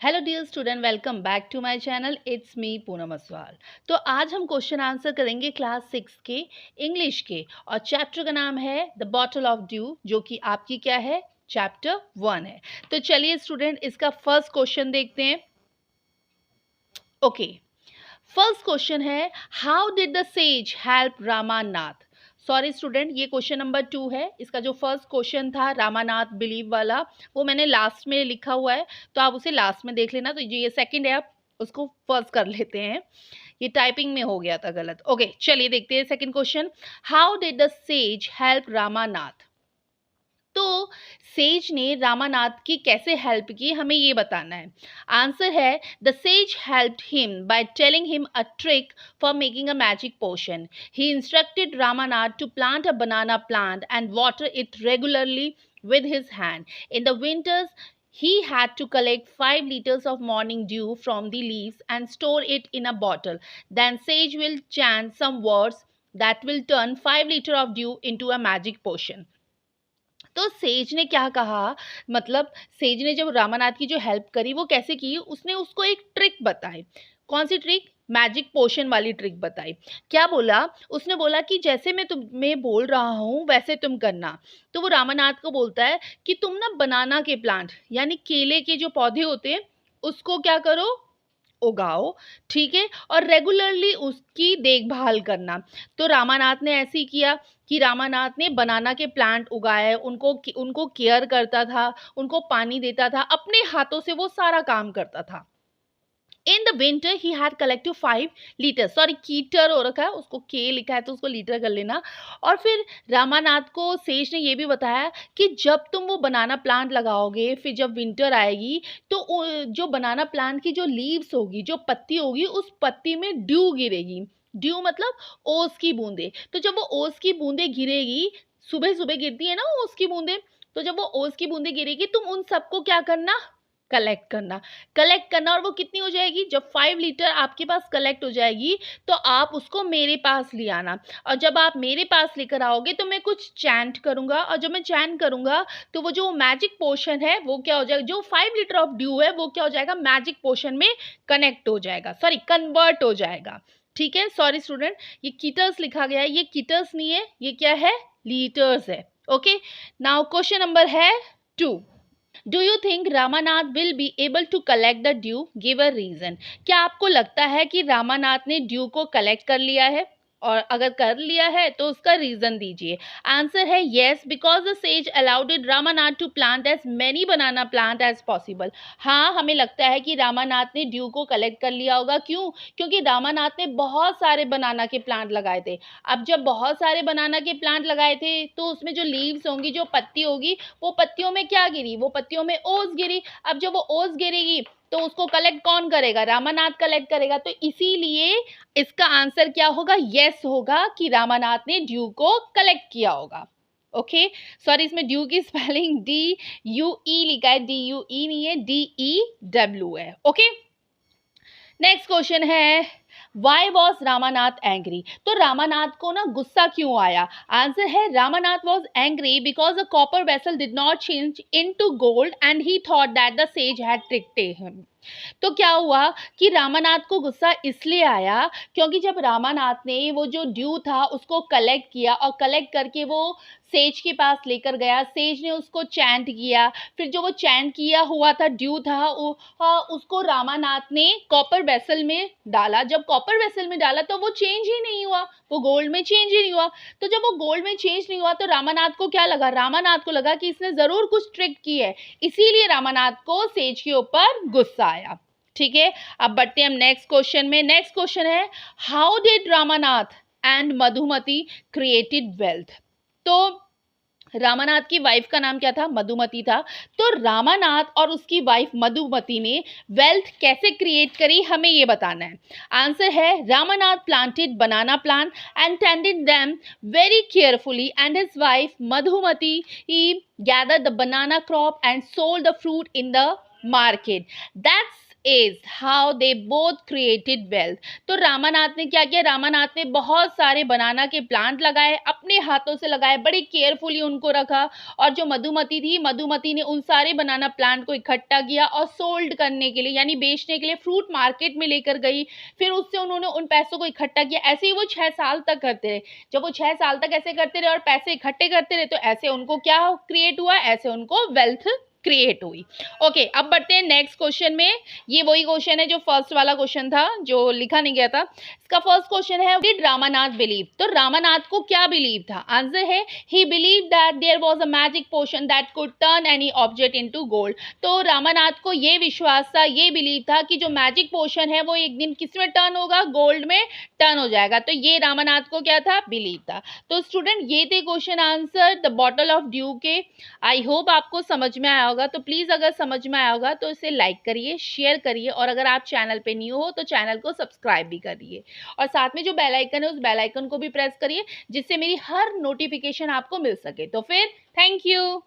Hello dear student, welcome back to my channel. It's me Poonam Aswal. तो आज हम question answer करेंगे क्लास 6 के इंग्लिश के, और चैप्टर का नाम है द बॉटल ऑफ ड्यू, जो कि आपकी क्या है, चैप्टर 1 है। तो चलिए स्टूडेंट, इसका फर्स्ट क्वेश्चन देखते हैं। ओके, फर्स्ट क्वेश्चन है, how did the sage help Ramanath. Sorry student, ये क्वेश्चन नंबर 2 है। इसका जो फर्स्ट क्वेश्चन था रामानाथ बिलीव वाला, वो मैंने लास्ट में लिखा हुआ है, तो आप उसे लास्ट में देख लेना। तो ये सेकंड है, आप उसको फर्स्ट कर लेते हैं। ये टाइपिंग में हो गया था गलत। ओके, चलिए देखते हैं second question. How did the sage help Ramanath. तो सेज ने रामानाथ की कैसे हेल्प की, हमें ये बताना है। आंसर है, the sage helped him by telling him a trick for making a magic potion. He instructed Ramanath to plant a banana plant and water it regularly with his hand. In the winters, he had to collect 5 liters of morning dew from the leaves and store it in a bottle. Then Sage will chant some words that will turn 5 liters of dew into a magic potion. तो sage ने क्या कहा, मतलब says ने जब रामानाथ की जो help करी वो कैसे की, उसने उसको एक ट्रिक बताई। कौन सी ट्रिक? मैजिक पोशन वाली ट्रिक बताई। क्या बोला? उसने बोला कि जैसे मैं तुम्हें बोल रहा हूँ वैसे तुम करना। तो वो रामानाथ को बोलता है कि तुम ना बनाना के प्लांट, यानी केले के जो पौधे होते हैं, उसको क्या करो, उगाओ, ठीक है, और रेगुलरली उसकी देखभाल करना। तो रामानाथ ने ऐसे ही किया कि रामानाथ ने बनाना के प्लांट उगाए, उनको केयर करता था, उनको पानी देता था, अपने हाथों से वो सारा काम करता था। In the winter he had collective 5 litre, sorry कीटर हो रखा है, उसको के लिखा है तो उसको लीटर कर लेना। और फिर रामानाथ को सेज ने ये भी बताया कि जब तुम वो बनाना प्लांट लगाओगे, फिर जब विंटर आएगी तो जो बनाना प्लांट की जो लीव्स होगी, जो पत्ती होगी, उस पत्ती में ड्यू गिरेगी। ड्यू मतलब ओस की बूंदे। तो जब वो ओस की बूंदे गिरेगी, सुबह सुबह गिरती है ना ओस की बूंदे, तो जब वो ओस की बूंदे गिरेगी, तुम उन सबको क्या करना, कलेक्ट करना। और वो कितनी हो जाएगी, जब 5 लीटर आपके पास कलेक्ट हो जाएगी तो आप उसको मेरे पास ले आना। और जब आप मेरे पास लेकर आओगे तो मैं कुछ चैंट करूंगा, और जब मैं चैंट करूंगा तो वो जो मैजिक पोशन है वो क्या हो जाएगा, जो 5 लीटर ऑफ ड्यू है वो क्या हो जाएगा, मैजिक पोशन में कनेक्ट हो जाएगा, सॉरी कन्वर्ट हो जाएगा। ठीक है, सॉरी स्टूडेंट, ये कीटर्स लिखा गया है, ये कीटर्स नहीं है, ये क्या है, लीटर्स है। ओके, नाउ क्वेश्चन नंबर है 2। Do you think Ramanath will be able to collect the dew, give a reason. क्या आपको लगता है कि रामानाथ ने ड्यू को कलेक्ट कर लिया है, और अगर कर लिया है तो उसका रीजन दीजिए। आंसर है yes, because the sage allowed it Ramanath to plant as many banana plant as possible. हाँ, हमें लगता है कि रामानाथ ने ड्यू को कलेक्ट कर लिया होगा। क्यों? क्योंकि रामानाथ ने बहुत सारे बनाना के प्लांट लगाए थे। अब जब बहुत सारे बनाना के प्लांट लगाए थे तो उसमें जो लीव्स होंगी, जो पत्ती होगी, वो पत्तियों में क्या गिरी, वो पत्तियों में ओस गिरी। अब जब वो ओस गिरेगी तो उसको कलेक्ट कौन करेगा, रामानाथ कलेक्ट करेगा। तो इसीलिए इसका आंसर क्या होगा, यस होगा कि रामानाथ ने ड्यू को कलेक्ट किया होगा। ओके, सॉरी, इसमें ड्यू की स्पेलिंग DUE लिखा है, DUE नहीं है, DEW है। ओके, नेक्स्ट क्वेश्चन है, वाई वॉज रामानाथ एंग्री। तो रामानाथ को ना गुस्सा क्यों आया? आंसर है, Ramanath was angry because the copper vessel did not change into gold and he thought that the sage had tricked him. तो क्या हुआ कि रामानाथ को गुस्सा इसलिए आया क्योंकि जब रामानाथ ने वो जो ड्यू था उसको कलेक्ट किया, और कलेक्ट करके वो सेज के पास लेकर गया, सेज ने उसको चैंट किया, फिर जो वो चैंट किया हुआ था ड्यू था उसको रामानाथ ने कॉपर वेसल में डाला। जब कॉपर वेसल में डाला तो वो चेंज ही नहीं हुआ, वो गोल्ड में चेंज ही नहीं हुआ। तो जब वो गोल्ड में चेंज नहीं हुआ तो रामानाथ को क्या लगा, रामानाथ को लगा कि इसने जरूर कुछ ट्रिक की है, इसीलिए रामानाथ को सेज के ऊपर गुस्सा आया। ठीक है, अब बढ़ते हैं हम नेक्स्ट क्वेश्चन में। नेक्स्ट क्वेश्चन है, how did Ramanath and Madhumati created wealth. तो रामानाथ की वाइफ का नाम क्या था, मधुमती था। तो रामानाथ और उसकी वाइफ मधुमती ने वेल्थ कैसे क्रिएट करी, हमें ये बताना है। आंसर है, Ramanath planted banana plant and tended them very carefully and his wife Madhumati ही gathered the banana crop and sold the fruit in the market. That's is how they both created wealth. तो रामानाथ ने क्या किया, रामानाथ ने बहुत सारे बनाना के प्लांट लगाए, अपने हाथों से लगाए, बड़ी केयरफुली उनको रखा। और जो मधुमती थी, मधुमती ने उन सारे बनाना प्लांट को इकट्ठा किया और सोल्ड करने के लिए यानी बेचने के लिए फ्रूट मार्केट में लेकर गई। फिर उससे उन्होंने उन पैसों को इकट्ठा किया। ऐसे ही वो 6 साल तक करते रहे। जब वो 6 साल तक ऐसे करते रहे और पैसे इकट्ठे करते रहे, तो ऐसे उनको क्या क्रिएट हुआ, ऐसे उनको वेल्थ क्रिएट हुई। ओके, अब बढ़ते हैं नेक्स्ट क्वेश्चन में। ये वही क्वेश्चन है जो फर्स्ट वाला क्वेश्चन था, जो लिखा नहीं गया था। इसका फर्स्ट क्वेश्चन है, डिड रामानाथ बिलीव। तो रामानाथ को क्या बिलीव था? आंसर है, he believe that there was a magic potion that could turn any object into gold. तो रामानाथ को ये विश्वास था, ये बिलीव था कि जो मैजिक पोशन है वो एक दिन किस में टर्न होगा, गोल्ड में टर्न हो जाएगा। तो ये रामानाथ को क्या था, बिलीव था। तो स्टूडेंट, ये थे question answer the bottle of dew के। आई होप आपको समझ में आया होगा। तो प्लीज़ अगर समझ में आया होगा तो इसे लाइक करिए, शेयर करिए, और अगर आप चैनल पे न्यू हो तो चैनल को सब्सक्राइब भी करिए। और साथ में जो बेल आइकन है उस बेल आइकन को भी प्रेस करिए, जिससे मेरी हर नोटिफिकेशन आपको मिल सके। तो फिर थैंक यू।